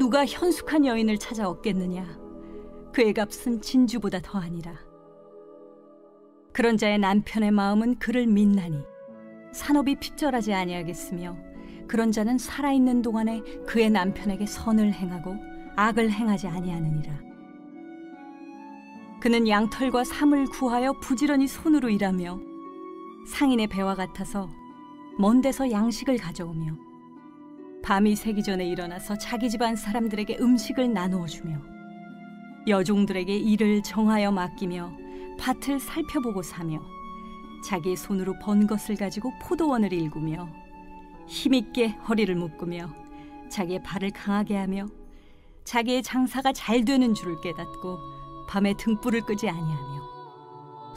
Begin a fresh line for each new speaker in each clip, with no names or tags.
누가 현숙한 여인을 찾아 얻겠느냐? 그의 값은 진주보다 더하니라. 그런 자의 남편의 마음은 그를 믿나니 산업이 핍절하지 아니하겠으며, 그런 자는 살아있는 동안에 그의 남편에게 선을 행하고 악을 행하지 아니하느니라. 그는 양털과 삼을 구하여 부지런히 손으로 일하며 상인의 배와 같아서 먼 데서 양식을 가져오며, 밤이 새기 전에 일어나서 자기 집안 사람들에게 음식을 나누어 주며, 여종들에게 일을 정하여 맡기며 밭을 살펴보고 사며, 자기의 손으로 번 것을 가지고 포도원을 일구며, 힘있게 허리를 묶으며 자기의 발을 강하게 하며, 자기의 장사가 잘 되는 줄을 깨닫고 밤에 등불을 끄지 아니하며,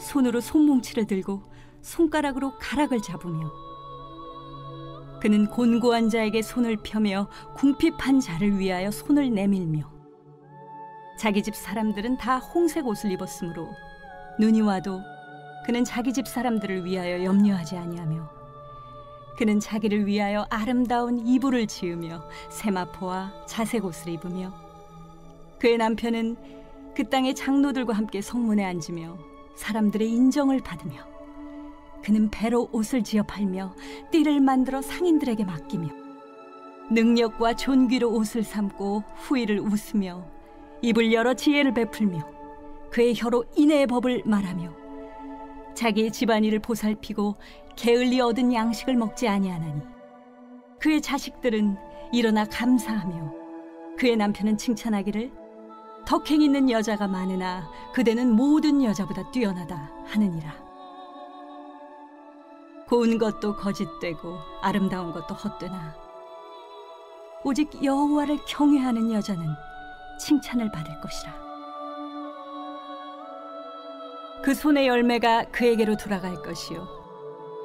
손으로 손뭉치를 들고 손가락으로 가락을 잡으며, 그는 곤고한 자에게 손을 펴며 궁핍한 자를 위하여 손을 내밀며, 자기 집 사람들은 다 홍색 옷을 입었으므로 눈이 와도 그는 자기 집 사람들을 위하여 염려하지 아니하며, 그는 자기를 위하여 아름다운 이불을 지으며 세마포와 자색 옷을 입으며, 그의 남편은 그 땅의 장로들과 함께 성문에 앉으며 사람들의 인정을 받으며, 그는 배로 옷을 지어 팔며 띠를 만들어 상인들에게 맡기며, 능력과 존귀로 옷을 삼고 후일을 웃으며 입을 열어 지혜를 베풀며 그의 혀로 인애의 법을 말하며, 자기의 집안일을 보살피고 게을리 얻은 양식을 먹지 아니하나니, 그의 자식들은 일어나 감사하며 그의 남편은 칭찬하기를 덕행 있는 여자가 많으나 그대는 모든 여자보다 뛰어나다 하느니라. 고운 것도 거짓되고 아름다운 것도 헛되나 오직 여호와를 경외하는 여자는 칭찬을 받을 것이라. 그 손의 열매가 그에게로 돌아갈 것이요,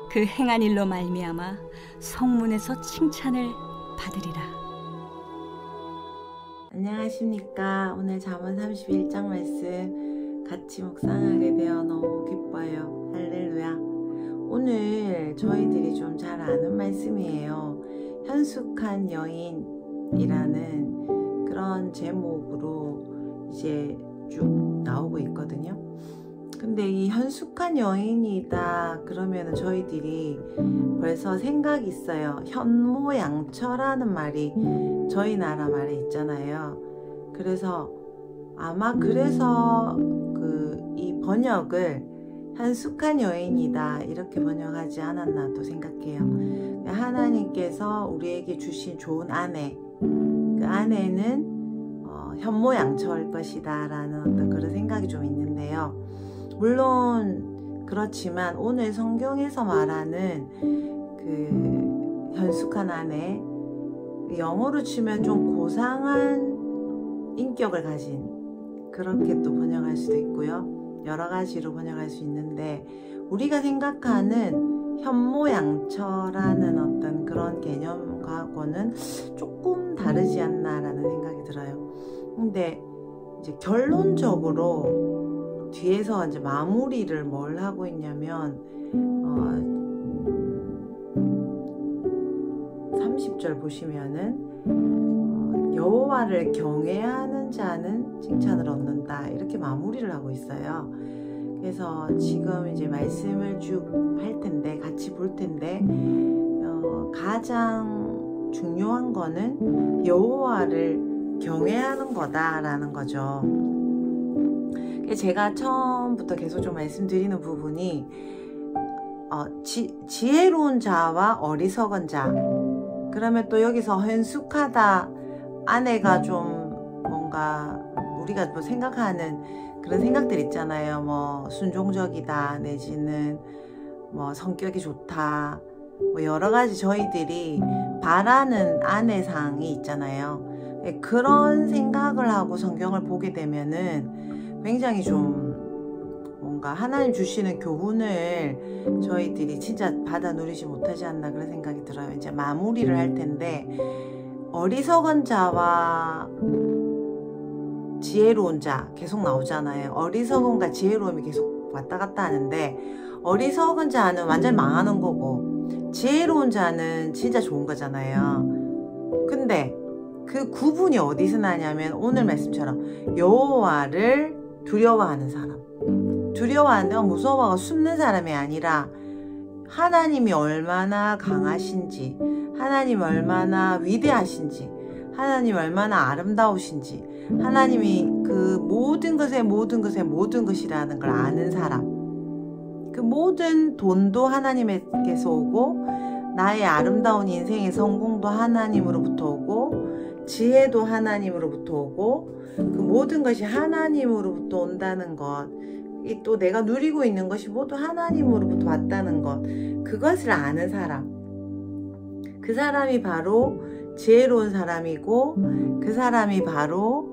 그 행한 일로 말미암아 성문에서 칭찬을 받으리라.
안녕하십니까. 오늘 잠언 31장 말씀 같이 묵상하게 되어 너무 기뻐요. 할렐루야. 오늘 저희들이 좀 잘 아는 말씀이에요. 현숙한 여인이라는 그런 제목으로 이제 쭉 나오고 있거든요. 근데 이 현숙한 여인이다 그러면은 저희들이 벌써 생각이 있어요. 현모양처라는 말이 저희 나라 말에 있잖아요. 그래서 아마 그래서 이 번역을 현숙한 여인이다 이렇게 번역하지 않았나 또 생각해요. 하나님께서 우리에게 주신 좋은 아내, 그 아내는 현모양처일 것이다 라는 어떤 그런 생각이 좀 있는데요. 물론 그렇지만 오늘 성경에서 말하는 그 현숙한 아내, 영어로 치면 좀 고상한 인격을 가진, 그렇게 또 번역할 수도 있고요. 여러 가지로 번역할 수 있는데, 우리가 생각하는 현모양처라는 어떤 그런 개념과는 조금 다르지 않나라는 생각이 들어요. 근데 이제 결론적으로 뒤에서 이제 마무리를 뭘 하고 있냐면 30절 보시면은 여호와를 경외하는 자는 칭찬을 얻는다 이렇게 마무리를 하고 있어요. 그래서 지금 이제 말씀을 쭉 할 텐데, 같이 볼 텐데, 가장 중요한 거는 여호와를 경외하는 거다라는 거죠. 제가 처음부터 계속 좀 말씀드리는 부분이 지혜로운 자와 어리석은 자, 그러면 또 여기서 현숙하다, 아내가 좀 뭔가 우리가 뭐 생각하는 그런 생각들 있잖아요. 뭐 순종적이다 내지는 뭐 성격이 좋다, 뭐 여러 가지 저희들이 바라는 아내상이 있잖아요. 그런 생각을 하고 성경을 보게 되면은 굉장히 좀 뭔가 하나님 주시는 교훈을 저희들이 진짜 받아 누리지 못하지 않나 그런 생각이 들어요. 이제 마무리를 할 텐데, 어리석은 자와 지혜로운 자 계속 나오잖아요. 어리석음과 지혜로움이 계속 왔다 갔다 하는데, 어리석은 자는 완전 망하는 거고 지혜로운 자는 진짜 좋은 거잖아요. 근데 그 구분이 어디서 나냐면 오늘 말씀처럼 여호와를 두려워하는 사람, 두려워하는데 무서워하고 숨는 사람이 아니라 하나님이 얼마나 강하신지, 하나님 얼마나 위대하신지, 하나님 얼마나 아름다우신지, 하나님이 그 모든 것이라는 걸 아는 사람, 그 모든 돈도 하나님에게서 오고, 나의 아름다운 인생의 성공도 하나님으로부터 오고, 지혜도 하나님으로부터 오고, 그 모든 것이 하나님으로부터 온다는 것, 또 내가 누리고 있는 것이 모두 하나님으로부터 왔다는 것, 그것을 아는 사람, 그 사람이 바로 지혜로운 사람이고, 그 사람이 바로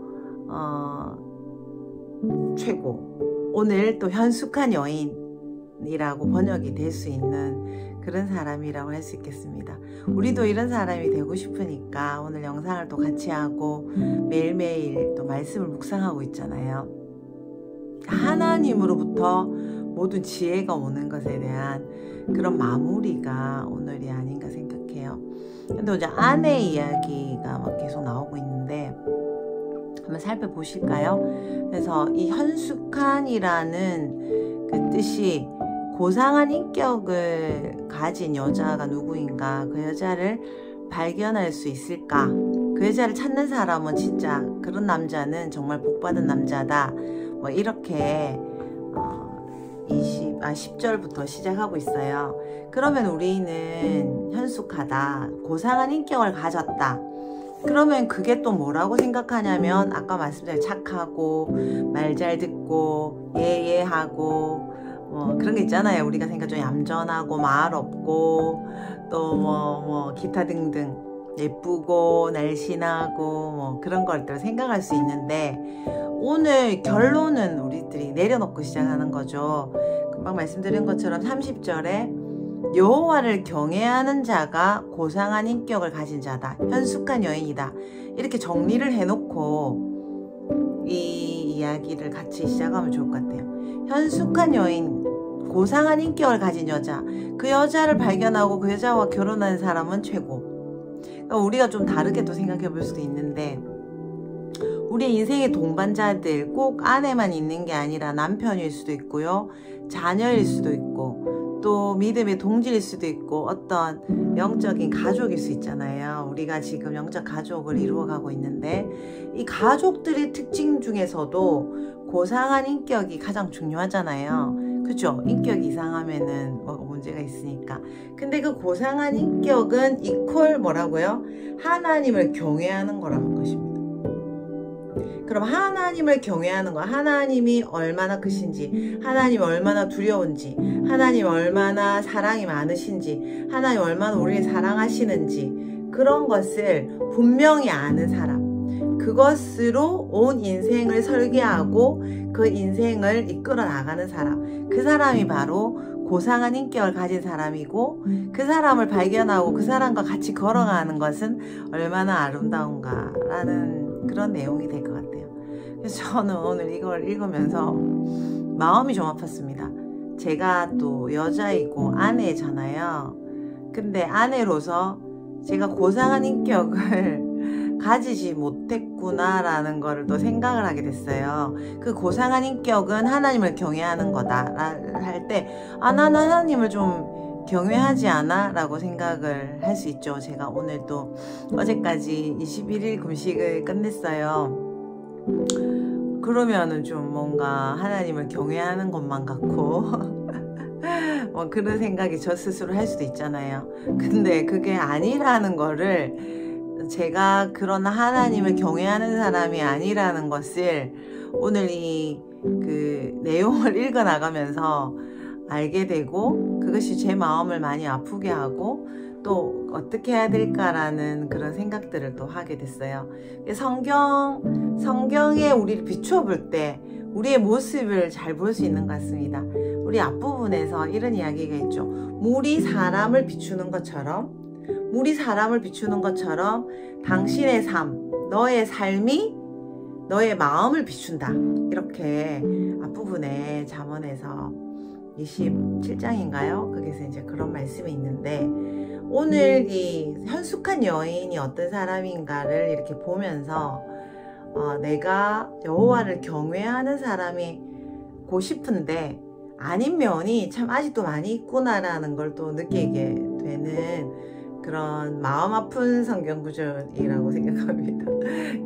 최고, 오늘 또 현숙한 여인이라고 번역이 될 수 있는 그런 사람이라고 할 수 있겠습니다. 우리도 이런 사람이 되고 싶으니까 오늘 영상을 또 같이 하고 매일매일 또 말씀을 묵상하고 있잖아요. 하나님으로부터 모든 지혜가 오는 것에 대한 그런 마무리가 오늘이 아닌가 생각해요. 근데 이제 아내 이야기가 막 계속 나오고 있는데 한번 살펴보실까요? 그래서 이 현숙한이라는 그 뜻이 고상한 인격을 가진 여자가 누구인가, 그 여자를 발견할 수 있을까, 그 여자를 찾는 사람은 진짜 그런 남자는 정말 복받은 남자다, 뭐 이렇게 10절부터 시작하고 있어요. 그러면 우리는 현숙하다, 고상한 인격을 가졌다, 그러면 그게 또 뭐라고 생각하냐면 아까 말씀드린 착하고 말 잘 듣고 예예하고 그런 게 있잖아요. 우리가 생각 좀 얌전하고 말 없고 또 기타 등등 예쁘고 날씬하고 뭐 그런 것들 생각할 수 있는데, 오늘 결론은 우리들이 내려놓고 시작하는 거죠. 금방 말씀드린 것처럼 30절에 여호와를 경외하는 자가 고상한 인격을 가진 자다, 현숙한 여인이다, 이렇게 정리를 해놓고 이 이야기를 같이 시작하면 좋을 것 같아요. 현숙한 여인, 고상한 인격을 가진 여자, 그 여자를 발견하고 그 여자와 결혼하는 사람은 최고. 그러니까 우리가 좀 다르게 또 생각해 볼 수도 있는데, 우리 인생의 동반자들 꼭 아내만 있는 게 아니라 남편일 수도 있고요, 자녀일 수도 있고, 또 믿음의 동지일 수도 있고, 어떤 영적인 가족일 수 있잖아요. 우리가 지금 영적 가족을 이루어가고 있는데, 이 가족들의 특징 중에서도 고상한 인격이 가장 중요하잖아요. 그죠? 인격이 이상하면은 뭐 문제가 있으니까. 근데 그 고상한 인격은 이퀄 뭐라고요? 하나님을 경외하는 거라는 것입니다. 그럼 하나님을 경외하는 거, 하나님이 얼마나 크신지, 하나님이 얼마나 두려운지, 하나님이 얼마나 사랑이 많으신지, 하나님이 얼마나 우리를 사랑하시는지, 그런 것을 분명히 아는 사람, 그것으로 온 인생을 설계하고 그 인생을 이끌어 나가는 사람, 그 사람이 바로 고상한 인격을 가진 사람이고, 그 사람을 발견하고 그 사람과 같이 걸어가는 것은 얼마나 아름다운가라는 그런 내용이 될 것 같아요. 그래서 저는 오늘 이걸 읽으면서 마음이 좀 아팠습니다. 제가 또 여자이고 아내잖아요. 근데 아내로서 제가 고상한 인격을 가지지 못했구나라는 거를 또 생각을 하게 됐어요. 그 고상한 인격은 하나님을 경외하는 거다 할 때, 나는 하나님을 좀 경외하지 않아? 라고 생각을 할 수 있죠. 제가 오늘 또 어제까지 21일 금식을 끝냈어요. 그러면은 좀 뭔가 하나님을 경외하는 것만 같고 뭐 그런 생각이 저 스스로 할 수도 있잖아요. 근데 그게 아니라는 거를, 제가 그런 하나님을 경외하는 사람이 아니라는 것을 오늘 이 그 내용을 읽어 나가면서 알게 되고, 그것이 제 마음을 많이 아프게 하고 또 어떻게 해야 될까라는 그런 생각들을 또 하게 됐어요. 성경에 우리를 비추어 볼 때 우리의 모습을 잘 볼 수 있는 것 같습니다. 우리 앞부분에서 이런 이야기가 있죠. 물이 사람을 비추는 것처럼, 당신의 삶, 너의 삶이 너의 마음을 비춘다, 이렇게 앞부분에 잠언에서 27장인가요? 거기서 이제 그런 말씀이 있는데, 오늘 이 현숙한 여인이 어떤 사람인가를 이렇게 보면서 내가 여호와를 경외하는 사람이고 싶은데 아닌 면이 참 아직도 많이 있구나라는 걸 또 느끼게 되는 그런 마음 아픈 성경 구절이라고 생각합니다.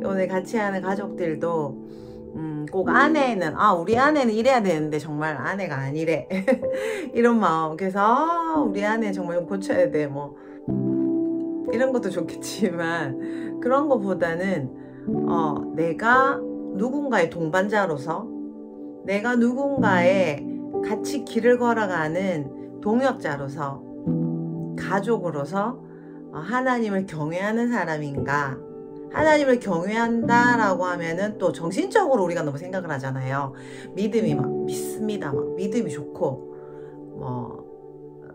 오늘 같이 하는 가족들도 꼭 아내는 우리 아내는 이래야 되는데 정말 아내가 아니래 이런 마음. 그래서 우리 아내 정말 좀 고쳐야 돼 뭐 이런 것도 좋겠지만 그런 것보다는 내가 누군가의 동반자로서 내가 누군가의 같이 길을 걸어가는 동역자로서 가족으로서 하나님을 경외하는 사람인가. 하나님을 경외한다라고 하면은 또 정신적으로 우리가 너무 생각을 하잖아요. 믿음이 막 믿습니다. 막 믿음이 좋고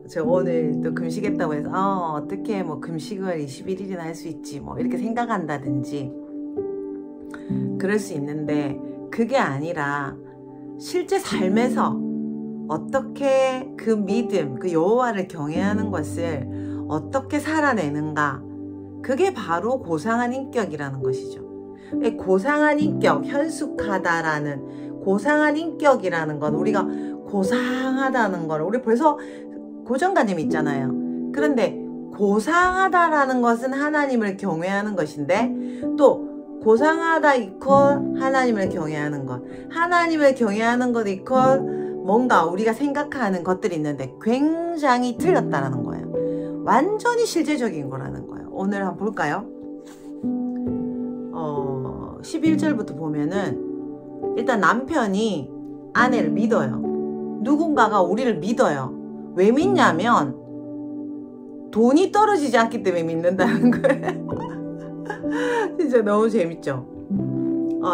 제가 오늘 또 금식했다고 해서 어떻게 뭐 금식을 21일이나 할 수 있지 뭐 이렇게 생각한다든지 그럴 수 있는데 그게 아니라 실제 삶에서 어떻게 그 믿음, 그 여호와를 경외하는 것을 어떻게 살아내는가. 그게 바로 고상한 인격이라는 것이죠. 고상한 인격, 현숙하다라는 고상한 인격이라는 건 우리가 고상하다는 걸 우리 벌써 고정관념이 있잖아요. 그런데 고상하다라는 것은 하나님을 경외하는 것인데 또 고상하다 이퀄 하나님을 경외하는 것, 하나님을 경외하는 것 이퀄 뭔가 우리가 생각하는 것들이 있는데 굉장히 틀렸다라는 거예요. 완전히 실제적인 거라는 거예요. 오늘 한번 볼까요? 11절부터 보면은 일단 남편이 아내를 믿어요. 누군가가 우리를 믿어요. 왜 믿냐면 돈이 떨어지지 않기 때문에 믿는다는 거예요. 진짜 너무 재밌죠?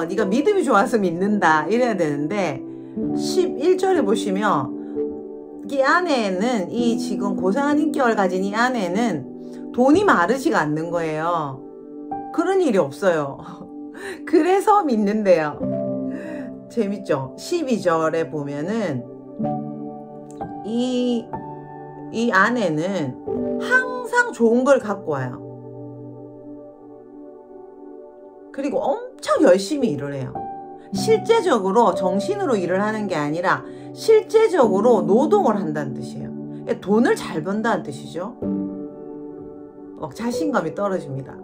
네가 믿음이 좋아서 믿는다 이래야 되는데 11절에 보시면 이 아내는 이 지금 고상한 인격을 가진 이 아내는 돈이 마르지가 않는 거예요. 그런 일이 없어요. 그래서 믿는데요. 재밌죠? 12절에 보면은 이 아내는 항상 좋은 걸 갖고 와요. 그리고 엄청 열심히 일을 해요. 실제적으로 정신으로 일을 하는 게 아니라 실제적으로 노동을 한다는 뜻이에요. 돈을 잘 번다는 뜻이죠. 자신감이 떨어집니다.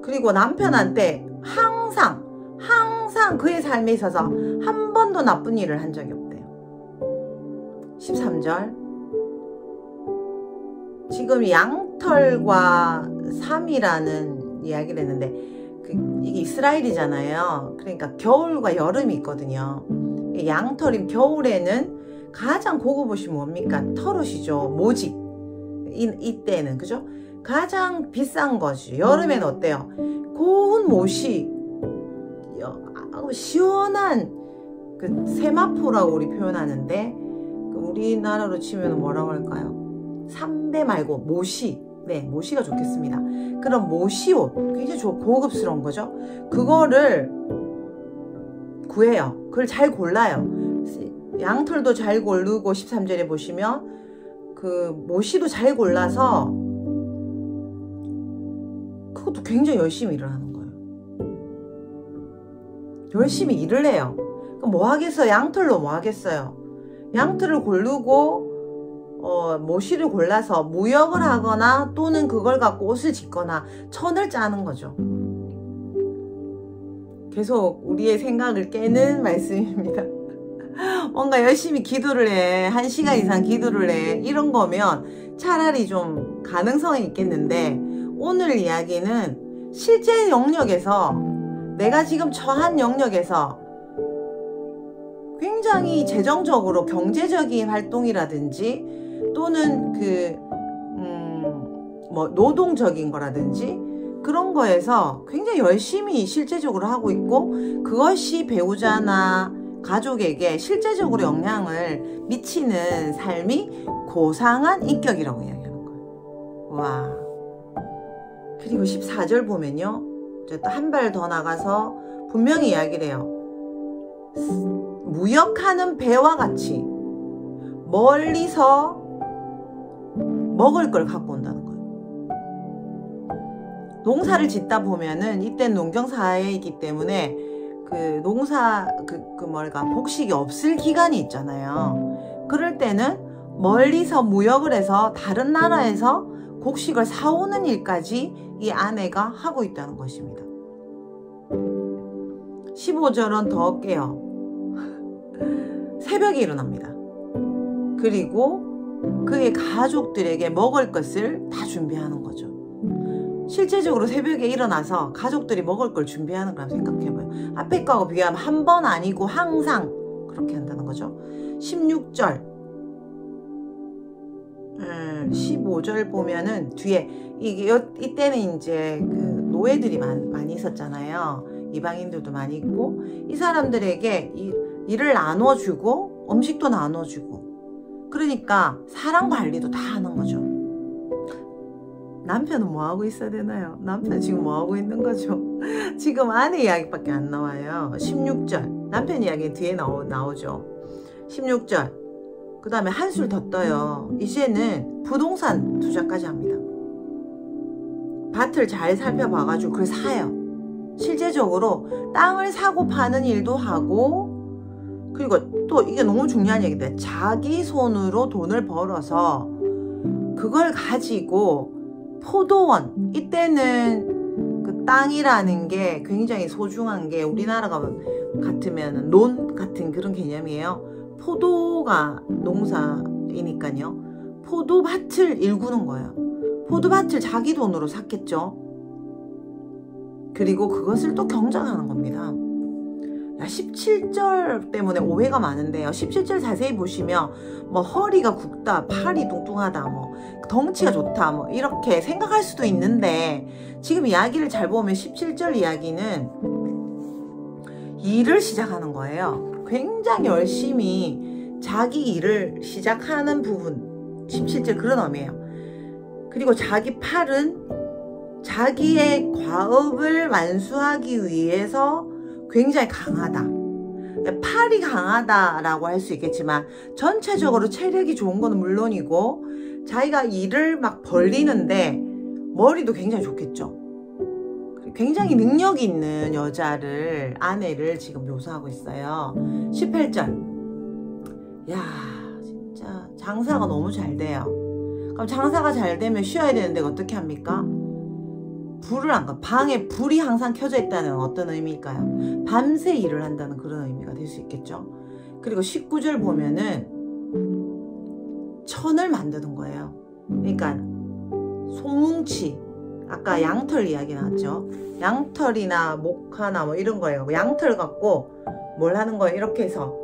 그리고 남편한테 항상 그의 삶에 있어서 한 번도 나쁜 일을 한 적이 없대요. 13절 지금 양털과 삼이라는 이야기를 했는데 이게 이스라엘이잖아요. 그러니까 겨울과 여름이 있거든요. 양털이 겨울에는 가장 고급 옷이 뭡니까? 털옷이죠. 모직. 이때는 그죠? 가장 비싼 것이 여름에는 어때요? 고운 못이 시원한 그 세마포라고 우리 표현하는데 우리나라로 치면 뭐라고 할까요? 삼배 말고 모시. 네, 모시가 좋겠습니다. 그럼 모시옷 굉장히 고급스러운 거죠. 그거를 구해요. 그걸 잘 골라요. 양털도 잘 고르고 13절에 보시면 그 모시도 잘 골라서 그것도 굉장히 열심히 일을 하는 거예요. 열심히 일을 해요. 그럼 뭐 하겠어요? 양털로 뭐 하겠어요? 양털을 고르고 모시를 골라서 무역을 하거나 또는 그걸 갖고 옷을 짓거나 천을 짜는 거죠. 계속 우리의 생각을 깨는 말씀입니다. 뭔가 열심히 기도를 해. 1시간 이상 기도를 해. 이런 거면 차라리 좀 가능성이 있겠는데 오늘 이야기는 실제 영역에서 내가 지금 처한 영역에서 굉장히 재정적으로 경제적인 활동이라든지 또는 뭐 노동적인 거라든지 그런 거에서 굉장히 열심히 실제적으로 하고 있고 그것이 배우자나 가족에게 실제적으로 영향을 미치는 삶이 고상한 인격이라고 이야기하는 거예요. 와. 그리고 14절 보면요. 또 한 발 더 나가서 분명히 이야기를 해요. 무역하는 배와 같이 멀리서 먹을 걸 갖고 온다는 거예요. 농사를 짓다 보면은 이때 농경사회이기 때문에 그 농사 복식이 없을 기간이 있잖아요. 그럴 때는 멀리서 무역을 해서 다른 나라에서 곡식을 사오는 일까지 이 아내가 하고 있다는 것입니다. 15절은 더 깨요. 새벽에 일어납니다. 그리고 그의 가족들에게 먹을 것을 다 준비하는 거죠. 실제적으로 새벽에 일어나서 가족들이 먹을 걸 준비하는 거라고 생각해봐요. 앞에 거하고 비교하면 한 번 아니고 항상 그렇게 한다는 거죠. 16절 15절 보면은 뒤에 이때는 이제 그 노예들이 많이 있었잖아요. 이방인들도 많이 있고 이 사람들에게 일을 나눠주고 음식도 나눠주고 그러니까 사람 관리도 다 하는 거죠. 남편은 뭐 하고 있어야 되나요? 남편 지금 뭐 하고 있는 거죠? 지금 아내 이야기밖에 안 나와요. 16절 남편 이야기 뒤에 나오죠. 16절 그 다음에 한술 더 떠요. 이제는 부동산 투자까지 합니다. 밭을 잘 살펴봐가지고 그걸 사요. 실제적으로 땅을 사고 파는 일도 하고 그리고 또 이게 너무 중요한 얘기인데 자기 손으로 돈을 벌어서 그걸 가지고 포도원 이때는 그 땅이라는 게 굉장히 소중한 게 우리나라가 같으면 논 같은 그런 개념이에요. 포도가 농사이니까요. 포도밭을 일구는 거예요. 포도밭을 자기 돈으로 샀겠죠. 그리고 그것을 또 경작하는 겁니다. 17절 때문에 오해가 많은데요. 17절 자세히 보시면 뭐 허리가 굵다, 팔이 뚱뚱하다, 뭐 덩치가 좋다, 뭐 이렇게 생각할 수도 있는데 지금 이야기를 잘 보면 17절 이야기는 일을 시작하는 거예요. 굉장히 열심히 자기 일을 시작하는 부분 17절 그런 의미예요. 그리고 자기 팔은 자기의 과업을 완수하기 위해서 굉장히 강하다. 팔이 강하다라고 할 수 있겠지만 전체적으로 체력이 좋은 건 물론이고 자기가 일을 막 벌리는데 머리도 굉장히 좋겠죠. 굉장히 능력이 있는 여자를 아내를 지금 묘사하고 있어요. 18절 야 진짜 장사가 너무 잘 돼요. 그럼 장사가 잘 되면 쉬어야 되는데 어떻게 합니까? 불을 안 가. 방에 불이 항상 켜져 있다는 어떤 의미일까요? 밤새 일을 한다는 그런 의미가 될 수 있겠죠. 그리고 19절 보면은 천을 만드는 거예요. 그러니까 송뭉치 아까 양털 이야기 나왔죠. 양털이나 목화나 뭐 이런 거예요. 양털 갖고 뭘 하는 거예요? 이렇게 해서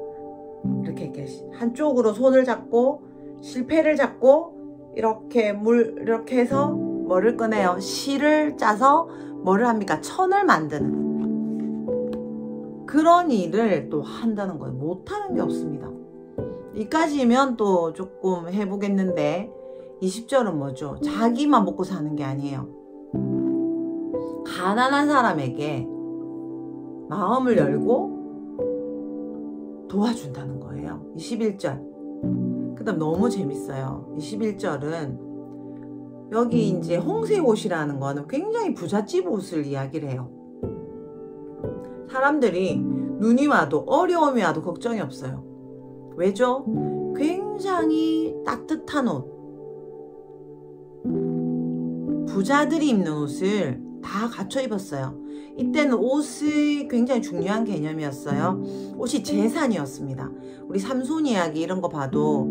이렇게 한쪽으로 손을 잡고 실패를 잡고 이렇게 이렇게 해서 뭐를 꺼내요? 실을 짜서 뭐를 합니까? 천을 만드는 그런 일을 또 한다는 거예요. 못하는 게 없습니다. 이까지면 또 조금 해보겠는데 20절은 뭐죠? 자기만 먹고 사는 게 아니에요. 가난한 사람에게 마음을 열고 도와준다는 거예요. 21절 그 다음 너무 재밌어요. 21절은 여기 이제 홍색 옷이라는 거는 굉장히 부잣집 옷을 이야기를 해요. 사람들이 눈이 와도 어려움이 와도 걱정이 없어요. 왜죠? 굉장히 따뜻한 옷, 부자들이 입는 옷을 다 갖춰 입었어요. 이때는 옷이 굉장히 중요한 개념이었어요. 옷이 재산이었습니다. 우리 삼손 이야기 이런 거 봐도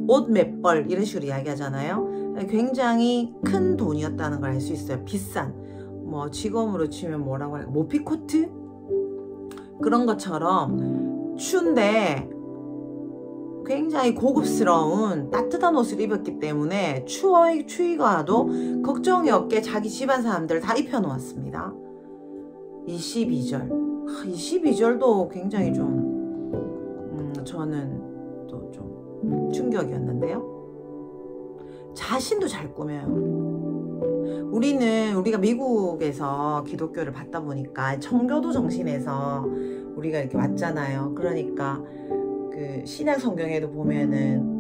옷 몇 벌 이런 식으로 이야기하잖아요. 굉장히 큰 돈이었다는 걸 알 수 있어요. 비싼 뭐 지금으로 치면 뭐라고 할까 모피코트 그런 것처럼 추운데 굉장히 고급스러운 따뜻한 옷을 입었기 때문에 추위가 와도 걱정이 없게 자기 집안 사람들 다 입혀놓았습니다. 22절 22절도 굉장히 좀 저는 또 좀 충격이었는데요. 자신도 잘 꾸며요. 우리가 미국에서 기독교를 받다 보니까 청교도 정신에서 우리가 이렇게 왔잖아요. 그러니까 그 신약 성경에도 보면은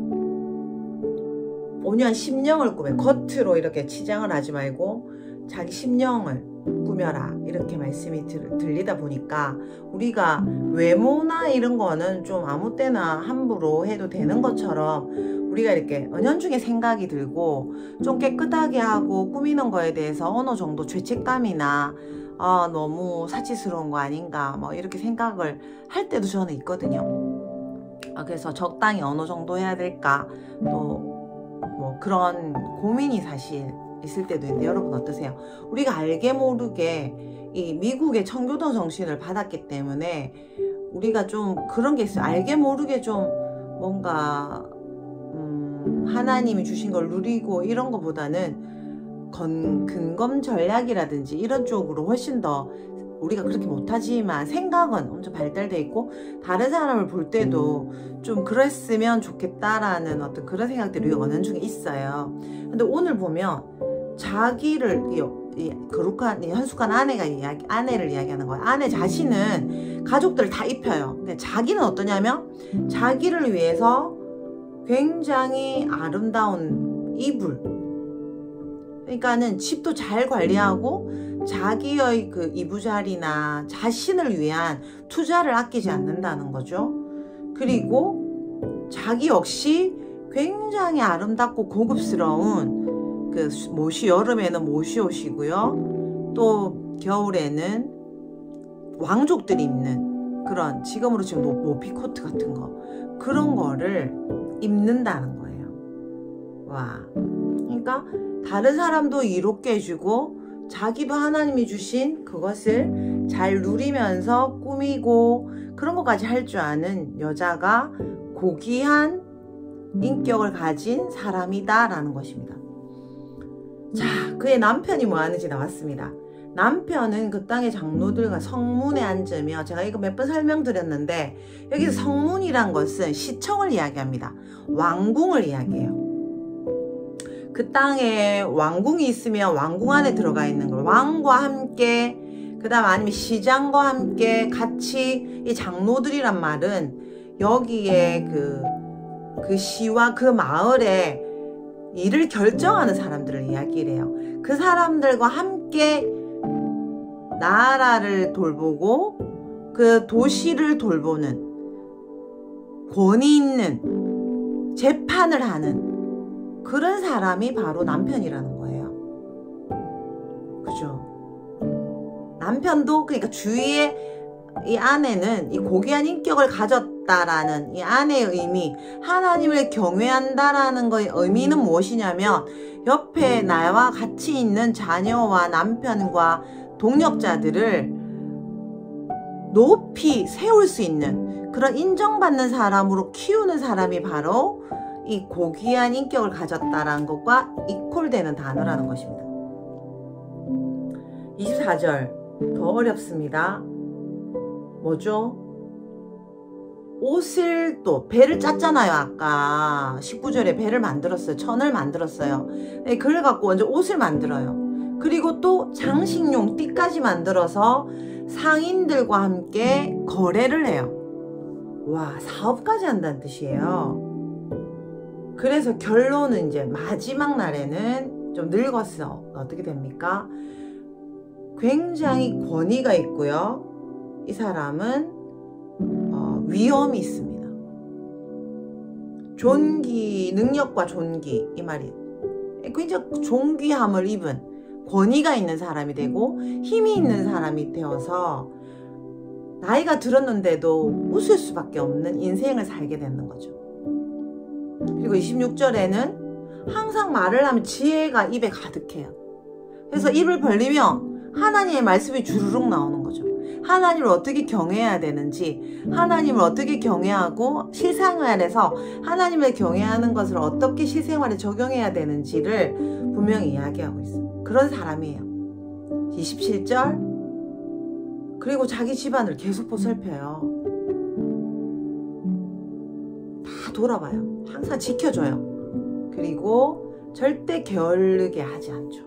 온유한 심령을 꾸며, 겉으로 이렇게 치장을 하지 말고 자기 심령을 꾸며라, 이렇게 말씀이 들리다 보니까 우리가 외모나 이런 거는 좀 아무 때나 함부로 해도 되는 것처럼 우리가 이렇게 은연중에 생각이 들고 좀 깨끗하게 하고 꾸미는 거에 대해서 어느 정도 죄책감이나 너무 사치스러운 거 아닌가 뭐 이렇게 생각을 할 때도 저는 있거든요. 그래서 적당히 어느 정도 해야 될까 또 뭐 그런 고민이 사실 있을 때도 있는데, 여러분 어떠세요? 우리가 알게 모르게 이 미국의 청교도 정신을 받았기 때문에 우리가 좀 그런 게 있어요. 알게 모르게 좀 뭔가 하나님이 주신 걸 누리고 이런 거보다는 근검 전략이라든지 이런 쪽으로 훨씬 더 우리가 그렇게 못하지만 생각은 엄청 발달돼 있고 다른 사람을 볼 때도 좀 그랬으면 좋겠다라는 어떤 그런 생각들이 은연중에 있어요. 근데 오늘 보면 자기를 거룩한 현숙한 아내를 이야기하는 거예요. 아내 자신은 가족들을 다 입혀요. 근데 자기는 어떠냐면 자기를 위해서 굉장히 아름다운 이불, 그러니까는 집도 잘 관리하고 자기의 그 이부자리나 자신을 위한 투자를 아끼지 않는다는 거죠. 그리고 자기 역시 굉장히 아름답고 고급스러운 그 모시, 여름에는 모시옷이고요. 또 겨울에는 왕족들이 입는 그런, 지금으로 지금 모피코트 같은 거, 그런 거를 입는다는 거예요. 와. 그러니까 다른 사람도 이롭게 해주고 자기도 하나님이 주신 그것을 잘 누리면서 꾸미고 그런 것까지 할 줄 아는 여자가 고귀한 인격을 가진 사람이다 라는 것입니다. 자, 그의 남편이 뭐 하는지 나왔습니다. 남편은 그 땅의 장로들과 성문에 앉으며, 제가 이거 몇 번 설명드렸는데 여기서 성문이란 것은 시청을 이야기합니다. 왕궁을 이야기해요. 그 땅에 왕궁이 있으면 왕궁 안에 들어가 있는 걸, 왕과 함께, 그 다음 아니면 시장과 함께 같이, 이 장로들이란 말은 여기에 그 시와 그 마을에 일을 결정하는 사람들을 이야기를 해요. 그 사람들과 함께 나라를 돌보고 그 도시를 돌보는, 권위 있는 재판을 하는 그런 사람이 바로 남편이라는 거예요. 그죠? 남편도, 그러니까 주위에 이 아내는 이 고귀한 인격을 가졌다라는 이 아내의 의미, 하나님을 경외한다라는 거의 의미는 무엇이냐면 옆에 나와 같이 있는 자녀와 남편과 동력자들을 높이 세울 수 있는 그런 인정받는 사람으로 키우는 사람이 바로 이 고귀한 인격을 가졌다라는 것과 이퀄되는 단어라는 것입니다. 24절 더 어렵습니다. 뭐죠? 옷을, 또 배를 짰잖아요. 아까 19절에 배를 만들었어요. 천을 만들었어요. 그걸 갖고 먼저 옷을 만들어요. 그리고 또 장식용 띠까지 만들어서 상인들과 함께 거래를 해요. 와, 사업까지 한다는 뜻이에요. 그래서 결론은 이제 마지막 날에는 좀 늙었어. 어떻게 됩니까? 굉장히 권위가 있고요. 이 사람은 위엄이 있습니다. 존귀, 능력과 존귀, 이 말이 굉장히 존귀함을 입은 권위가 있는 사람이 되고 힘이 있는 사람이 되어서 나이가 들었는데도 웃을 수밖에 없는 인생을 살게 되는 거죠. 그리고 26절에는 항상 말을 하면 지혜가 입에 가득해요. 그래서 입을 벌리면 하나님의 말씀이 주르륵 나오는 거죠. 하나님을 어떻게 경외해야 되는지, 하나님을 어떻게 경외하고 실생활에서 하나님을 경외하는 것을 어떻게 실생활에 적용해야 되는지를 분명히 이야기하고 있어요. 그런 사람이에요. 27절, 그리고 자기 집안을 계속 보살펴요. 다 돌아봐요. 항상 지켜줘요. 그리고 절대 게을르게 하지 않죠.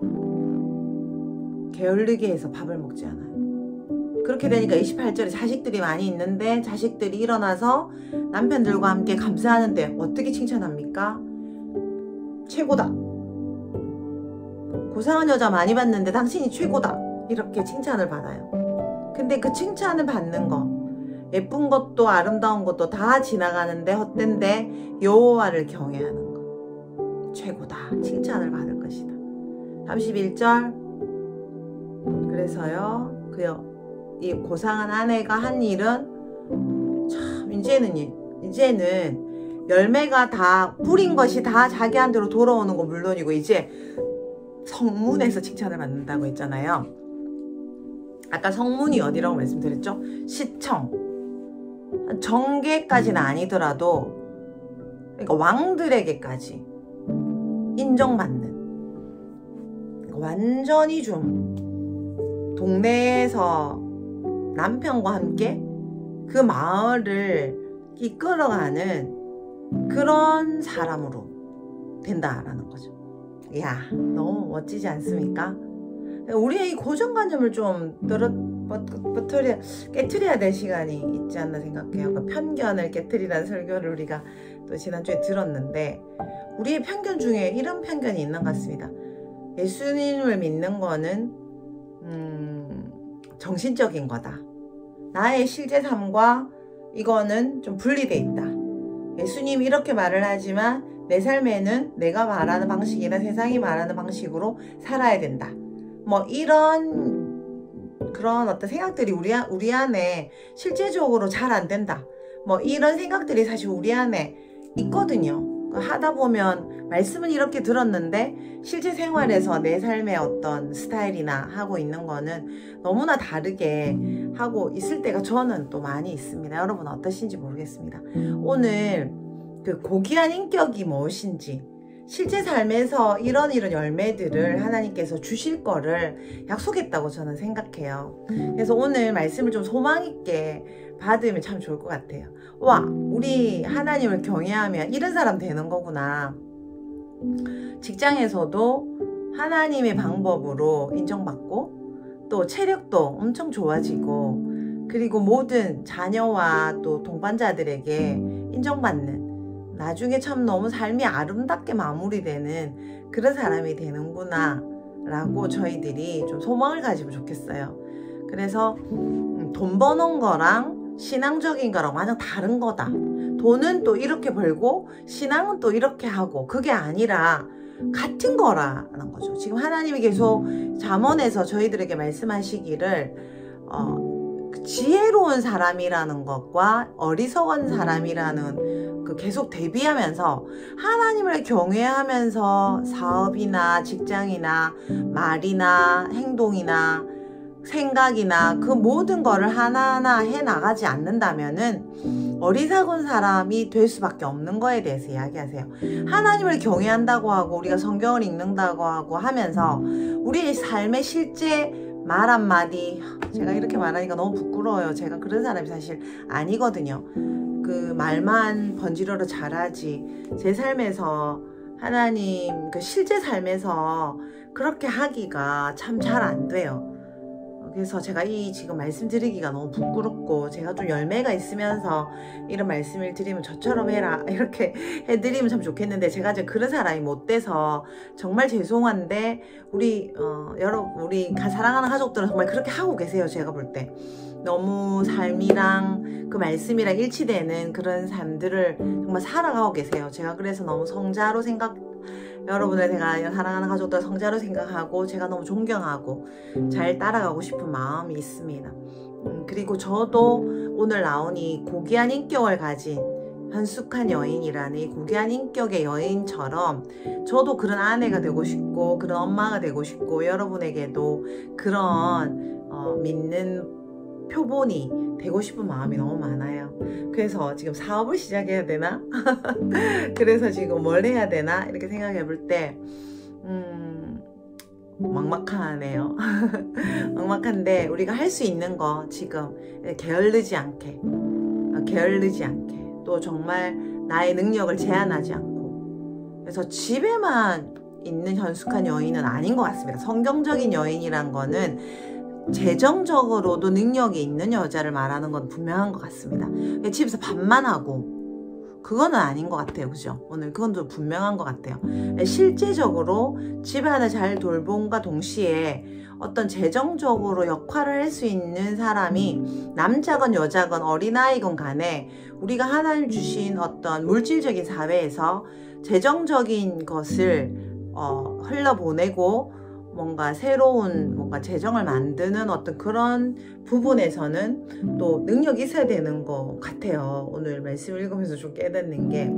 게을르게 해서 밥을 먹지 않아요. 그렇게 되니까 28절에 자식들이 많이 있는데 자식들이 일어나서 남편들과 함께 감사하는데 어떻게 칭찬합니까? 최고다. 고상한 여자 많이 봤는데 당신이 최고다. 이렇게 칭찬을 받아요. 근데 그 칭찬을 받는 거, 예쁜 것도 아름다운 것도 다 지나가는데 헛된데 여호와를 경외하는 거, 최고다. 칭찬을 받을 것이다. 31절. 그래서요, 이 고상한 아내가 한 일은 참 이제는 열매가 다 뿌린 것이 다 자기한테로 돌아오는 거 물론이고, 이제 성문에서 칭찬을 받는다고 했잖아요. 아까 성문이 어디라고 말씀드렸죠? 시청, 정계까지는 아니더라도 그러니까 왕들에게까지 인정받는, 완전히 좀 동네에서 남편과 함께 그 마을을 이끌어가는 그런 사람으로 된다라는 거죠. 이야, 너무 멋지지 않습니까? 우리의 이 고정관념을 좀 깨트려야 될 시간이 있지 않나 생각해요. 그 편견을 깨트리라는 설교를 우리가 또 지난주에 들었는데, 우리의 편견 중에 이런 편견이 있는 것 같습니다. 예수님을 믿는 거는 정신적인 거다. 나의 실제 삶과 이거는 좀 분리돼 있다. 예수님이 이렇게 말을 하지만 내 삶에는 내가 말하는 방식이나 세상이 말하는 방식으로 살아야 된다. 뭐 이런 그런 어떤 생각들이 우리 안에 실제적으로 잘 안 된다. 뭐 이런 생각들이 사실 우리 안에 있거든요. 하다 보면 말씀은 이렇게 들었는데 실제 생활에서 내 삶의 어떤 스타일이나 하고 있는 거는 너무나 다르게 하고 있을 때가 저는 또 많이 있습니다. 여러분 어떠신지 모르겠습니다. 오늘 그 고귀한 인격이 무엇인지, 실제 삶에서 이런 열매들을 하나님께서 주실 거를 약속했다고 저는 생각해요. 그래서 오늘 말씀을 좀 소망 있게 받으면 참 좋을 것 같아요. 와, 우리 하나님을 경외하면 이런 사람 되는 거구나. 직장에서도 하나님의 방법으로 인정받고, 또 체력도 엄청 좋아지고, 그리고 모든 자녀와 또 동반자들에게 인정받는, 나중에 참 너무 삶이 아름답게 마무리되는 그런 사람이 되는구나 라고 저희들이 좀 소망을 가지면 좋겠어요. 그래서 돈 버는 거랑 신앙적인 거랑 완전 다른 거다. 돈은 또 이렇게 벌고 신앙은 또 이렇게 하고, 그게 아니라 같은 거라는 거죠. 지금 하나님이 계속 잠언에서 저희들에게 말씀하시기를 지혜로운 사람이라는 것과 어리석은 사람이라는 계속 대비하면서 하나님을 경외하면서 사업이나 직장이나 말이나 행동이나 생각이나 그 모든 거를 하나하나 해 나가지 않는다면은 어리석은 사람이 될 수밖에 없는 거에 대해서 이야기하세요. 하나님을 경외한다고 하고 우리가 성경을 읽는다고 하고 하면서 우리의 삶의 실제 말 한마디, 제가 이렇게 말하니까 너무 부끄러워요. 제가 그런 사람이 사실 아니거든요. 그 말만 번지르르 잘하지, 제 삶에서 하나님 그 실제 삶에서 그렇게 하기가 참 잘 안 돼요. 그래서 제가 지금 말씀드리기가 너무 부끄럽고, 제가 좀 열매가 있으면서 이런 말씀을 드리면 저처럼 해라 이렇게 해드리면 참 좋겠는데, 제가 이제 그런 사람이 못 돼서 정말 죄송한데, 여러분, 우리 사랑하는 가족들은 정말 그렇게 하고 계세요. 제가 볼 때 너무 삶이랑 그 말씀이랑 일치되는 그런 삶들을 정말 살아가고 계세요. 제가 그래서 너무 성자로 여러분을 제가 사랑하는 가족들 성자로 생각하고, 제가 너무 존경하고 잘 따라가고 싶은 마음이 있습니다. 그리고 저도 오늘 나온 이 고귀한 인격을 가진 현숙한 여인이라는 이 고귀한 인격의 여인처럼 저도 그런 아내가 되고 싶고, 그런 엄마가 되고 싶고, 여러분에게도 그런 믿는 표본이 되고 싶은 마음이 너무 많아요. 그래서 지금 사업을 시작해야 되나? 그래서 지금 뭘 해야 되나? 이렇게 생각해 볼 때 막막하네요. 막막한데, 우리가 할 수 있는 거 지금 게을르지 않게, 또 정말 나의 능력을 제한하지 않고, 그래서 집에만 있는 현숙한 여인은 아닌 것 같습니다. 성경적인 여인이란 거는 재정적으로도 능력이 있는 여자를 말하는 건 분명한 것 같습니다. 집에서 밥만 하고 그거는 아닌 것 같아요. 그죠? 오늘 그건 좀 분명한 것 같아요. 실제적으로 집안을 잘 돌봄과 동시에 어떤 재정적으로 역할을 할 수 있는 사람이 남자건 여자건 어린아이건 간에 우리가 하나님 주신 어떤 물질적인 사회에서 재정적인 것을 흘러보내고 뭔가 새로운 뭔가 재정을 만드는 어떤 그런 부분에서는 또 능력이 있어야 되는 것 같아요. 오늘 말씀을 읽으면서 좀 깨닫는 게,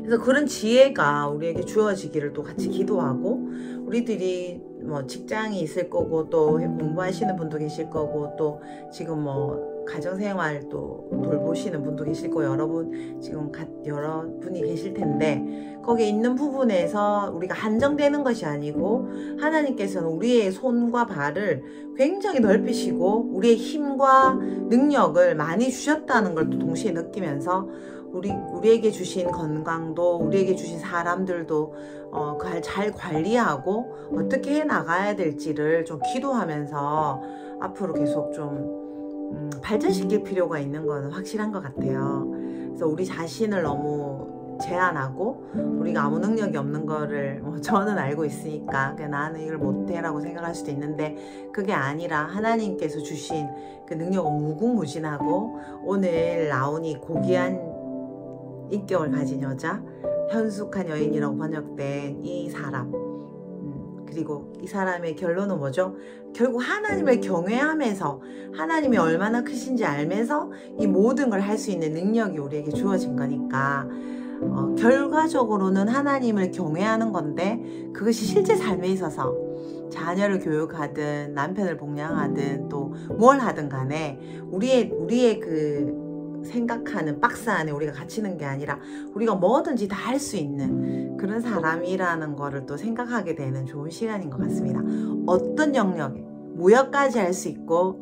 그래서 그런 지혜가 우리에게 주어지기를 또 같이 기도하고, 우리들이 뭐 직장이 있을 거고 또 공부하시는 분도 계실 거고 또 지금 뭐 가정생활 또 돌보시는 분도 계실 거고 여러분이 계실 텐데, 거기에 있는 부분에서 우리가 한정되는 것이 아니고 하나님께서는 우리의 손과 발을 굉장히 넓히시고 우리의 힘과 능력을 많이 주셨다는 걸 또 동시에 느끼면서 우리에게 주신 건강도, 우리에게 주신 사람들도 그걸 잘 관리하고 어떻게 해 나가야 될지를 좀 기도하면서 앞으로 계속 좀 발전시킬 필요가 있는 건 확실한 것 같아요. 그래서 우리 자신을 너무 제한하고 우리가 아무 능력이 없는 거를 저는 알고 있으니까 그냥 나는 이걸 못해 라고 생각할 수도 있는데, 그게 아니라 하나님께서 주신 그 능력은 무궁무진하고, 오늘 나온 이 고귀한 인격을 가진 여자, 현숙한 여인이라고 번역된 이 사람, 그리고 이 사람의 결론은 뭐죠? 결국 하나님을 경외하면서 하나님이 얼마나 크신지 알면서 이 모든 걸 할 수 있는 능력이 우리에게 주어진 거니까 결과적으로는 하나님을 경외하는 건데, 그것이 실제 삶에 있어서 자녀를 교육하든 남편을 복양하든 또 뭘 하든 간에 우리의 그 생각하는 박스 안에 우리가 갇히는 게 아니라 우리가 뭐든지 다 할 수 있는 그런 사람이라는 거를 또 생각하게 되는 좋은 시간인 것 같습니다. 어떤 영역에 무역까지 할 수 있고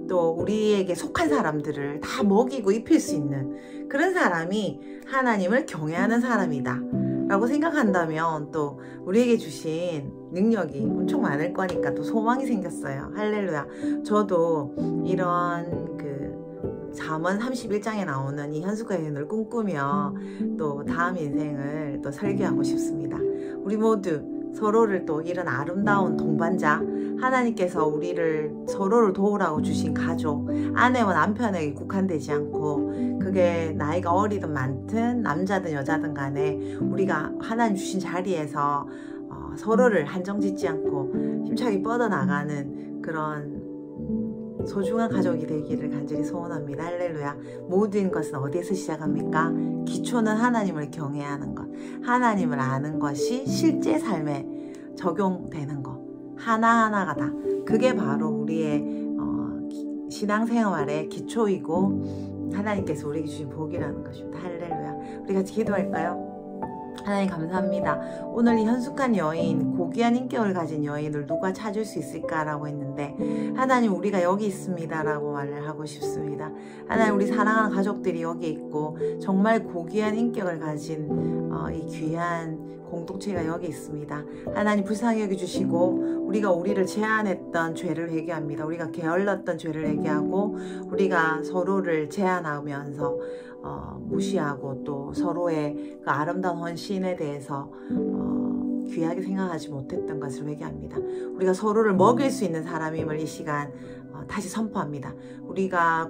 또 우리에게 속한 사람들을 다 먹이고 입힐 수 있는 그런 사람이 하나님을 경외하는 사람이다 라고 생각한다면, 또 우리에게 주신 능력이 엄청 많을 거니까 또 소망이 생겼어요. 할렐루야. 저도 이런 잠언 31장에 나오는 이 현숙과 여인을 꿈꾸며 또 다음 인생을 또 설계하고 싶습니다. 우리 모두 서로를 또 이런 아름다운 동반자, 하나님께서 우리를 서로를 도우라고 주신 가족, 아내와 남편에게 국한되지 않고, 그게 나이가 어리든 많든 남자든 여자든 간에 우리가 하나님 주신 자리에서 서로를 한정짓지 않고 힘차게 뻗어나가는 그런 소중한 가족이 되기를 간절히 소원합니다. 할렐루야. 모든 것은 어디에서 시작합니까? 기초는 하나님을 경외하는 것, 하나님을 아는 것이 실제 삶에 적용되는 것, 하나하나가 다 그게 바로 우리의 신앙생활의 기초이고 하나님께서 우리에게 주신 복이라는 것입니다. 할렐루야. 우리 같이 기도할까요? 하나님 감사합니다. 오늘 이 현숙한 여인, 고귀한 인격을 가진 여인을 누가 찾을 수 있을까라고 했는데, 하나님 우리가 여기 있습니다 라고 말을 하고 싶습니다. 하나님 우리 사랑하는 가족들이 여기 있고 정말 고귀한 인격을 가진 이 귀한 공동체가 여기 있습니다. 하나님 불쌍히 여겨주시고, 우리를 제한했던 죄를 회개합니다. 우리가 게을렀던 죄를 회개하고, 우리가 서로를 제한하면서 무시하고 또 서로의 그 아름다운 헌신에 대해서 귀하게 생각하지 못했던 것을 회개합니다. 우리가 서로를 먹일 수 있는 사람임을 이 시간 다시 선포합니다. 우리가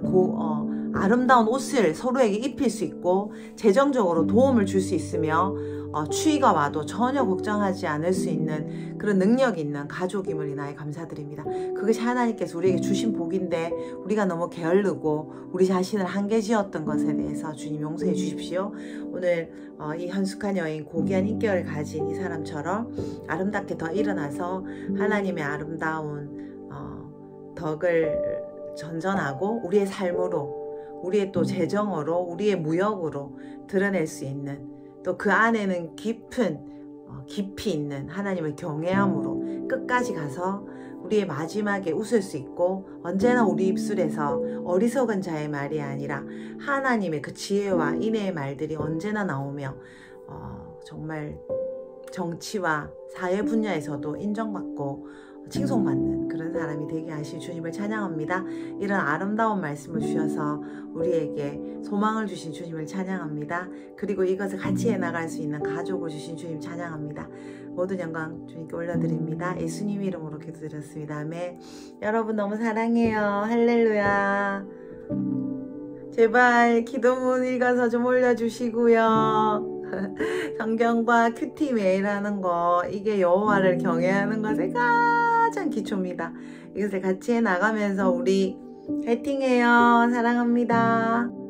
아름다운 옷을 서로에게 입힐 수 있고 재정적으로 도움을 줄 수 있으며 추위가 와도 전혀 걱정하지 않을 수 있는 그런 능력이 있는 가족임을 인하여 감사드립니다. 그것이 하나님께서 우리에게 주신 복인데, 우리가 너무 게을르고 우리 자신을 한계지었던 것에 대해서 주님 용서해 주십시오. 오늘 이 현숙한 여인, 고귀한 인격을 가진 이 사람처럼 아름답게 더 일어나서 하나님의 아름다운 덕을 전전하고 우리의 삶으로, 우리의 또 재정으로, 우리의 무역으로 드러낼 수 있는, 또 그 안에는 깊이 있는 하나님을 경외함으로 끝까지 가서 우리의 마지막에 웃을 수 있고, 언제나 우리 입술에서 어리석은 자의 말이 아니라 하나님의 그 지혜와 인애의 말들이 언제나 나오며 정말 정치와 사회 분야에서도 인정받고 칭송받는 그런 사람이 되게 하실 주님을 찬양합니다. 이런 아름다운 말씀을 주셔서 우리에게 소망을 주신 주님을 찬양합니다. 그리고 이것을 같이 해나갈 수 있는 가족을 주신 주님 찬양합니다. 모든 영광 주님께 올려드립니다. 예수님 이름으로 기도드렸습니다. 아멘. 여러분 너무 사랑해요. 할렐루야. 제발 기도문 읽어서 좀 올려주시고요. 성경과 큐티 매일 하는 거, 이게 여호와를 경외하는 것의 가장 기초입니다. 이것을 같이 해나가면서 우리 화이팅해요. 사랑합니다.